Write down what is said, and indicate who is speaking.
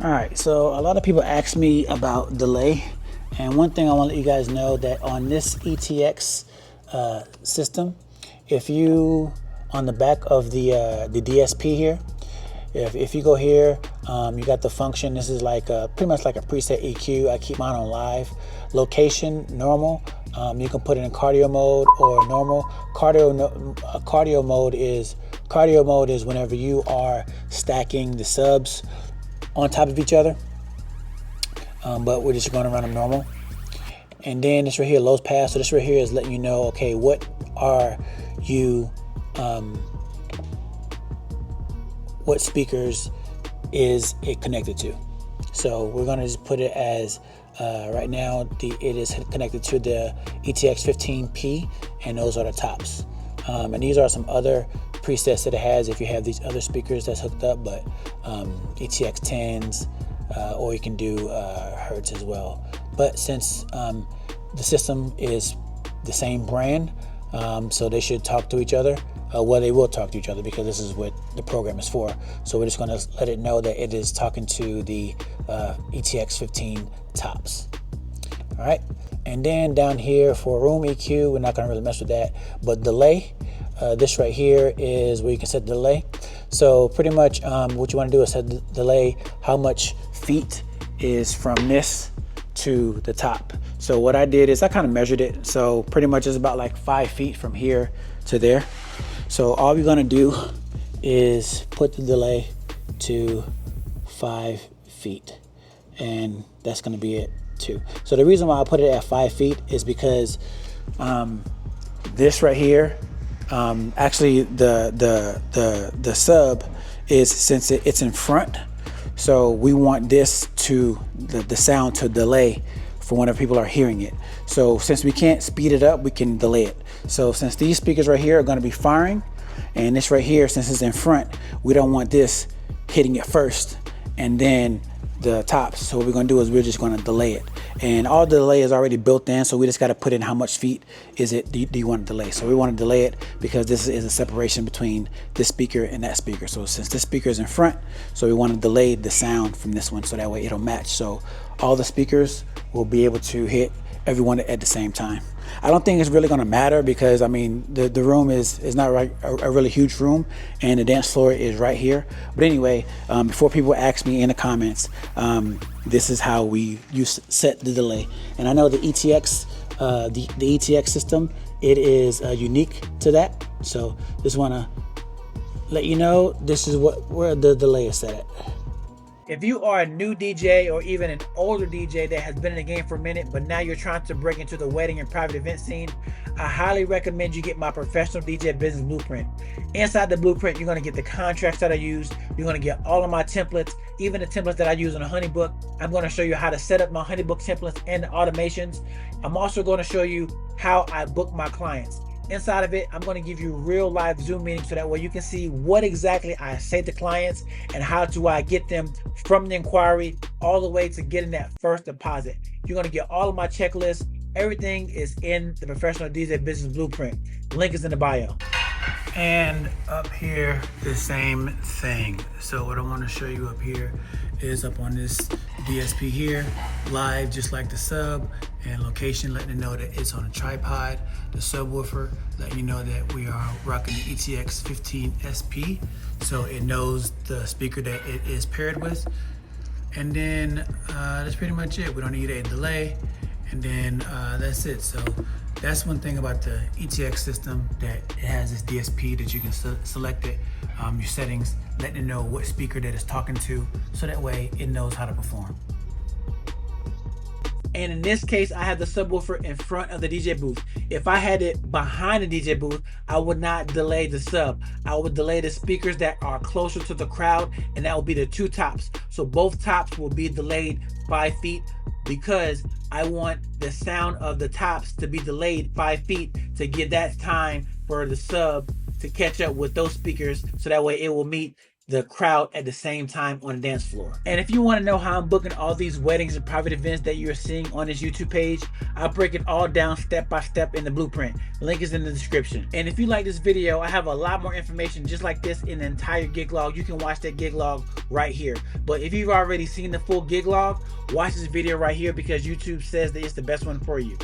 Speaker 1: All right, so a lot of people ask me about delay, and one thing I want to let you guys know that on this ETX system, if you on the back of the DSP here, if you go here, you got the function. This is like pretty much like a preset EQ. I keep mine on live. Location normal. You can put it in cardio mode or normal. Cardio mode is whenever you are stacking the subs on top of each other, but we're just going to run them normal. And then this right here, low pass. So this right here is letting you know, okay, what are you, what speakers is it connected to? So we're going to just put it as right now it is connected to the ETX 15P, and those are the tops. And these are some other presets that it has if you have these other speakers that's hooked up, but ETX 10s, or you can do Hertz as well. But since the system is the same brand, so they should talk to each other. Well, they will talk to each other because this is what the program is for. So we're just going to let it know that it is talking to the ETX 15 tops. All right, and then down here for room EQ, we're not going to really mess with that, but delay. This right here is where you can set the delay. So pretty much what you want to do is set the delay, how much feet is from this to the top. So what I did is I kind of measured it. So pretty much it's about like 5 feet from here to there. So all we're going to do is put the delay to 5 feet, and that's going to be it too. So the reason why I put it at 5 feet is because this right here, actually the sub is, since it's in front, so we want this to the sound to delay for whenever people are hearing it. So since we can't speed it up, we can delay it. So since these speakers right here are going to be firing, and this right here, since it's in front, we don't want this hitting it first and then the tops. So what we're going to do is we're just going to delay it, and all the delay is already built in, so we just got to put in how much feet is it do you want to delay. So we want to delay it because this is a separation between this speaker and that speaker. So since this speaker is in front, so we want to delay the sound from this one so that way it'll match, so all the speakers will be able to hit everyone at the same time. I don't think it's really going to matter because I mean the room is not a really huge room, and the dance floor is right here. But anyway, before people ask me in the comments, this is how we set the delay. And I know the ETX the ETX system, it is unique to that. So just want to let you know this is where the delay is set at. If you are a new DJ or even an older DJ that has been in the game for a minute, but now you're trying to break into the wedding and private event scene, I highly recommend you get my professional DJ business blueprint. Inside the blueprint, you're going to get the contracts that I use. You're going to get all of my templates, even the templates that I use in a Honeybook. I'm going to show you how to set up my Honeybook templates and the automations. I'm also going to show you how I book my clients. Inside of it, I'm going to give you real live Zoom meetings so that way you can see what exactly I say to clients and how do I get them from the inquiry all the way to getting that first deposit. You're going to get all of my checklists. Everything is in the Professional DJ Business Blueprint. Link is in the bio. And up here, the same thing. So what I want to show you up here is up on this DSP here, live just like the sub, and location letting it know that it's on a tripod. The subwoofer letting you know that we are rocking the ETX 15 SP, so it knows the speaker that it is paired with. And then that's pretty much it. We don't need a delay, and then that's it. So that's one thing about the ETX system, that it has this DSP that you can select it, your settings, letting it know what speaker that it's talking to, so that way it knows how to perform. And in this case, I have the subwoofer in front of the DJ booth. If I had it behind the DJ booth, I would not delay the sub. I would delay the speakers that are closer to the crowd, and that will be the two tops. So both tops will be delayed 5 feet because I want the sound of the tops to be delayed 5 feet to give that time for the sub to catch up with those speakers, so that way it will meet the crowd at the same time on the dance floor. And if you want to know how I'm booking all these weddings and private events that you're seeing on this YouTube page, I'll break it all down step by step in the blueprint. Link is in the description. And if you like this video, I have a lot more information just like this in the entire gig log. You can watch that gig log right here. But if you've already seen the full gig log, watch this video right here because YouTube says that it's the best one for you.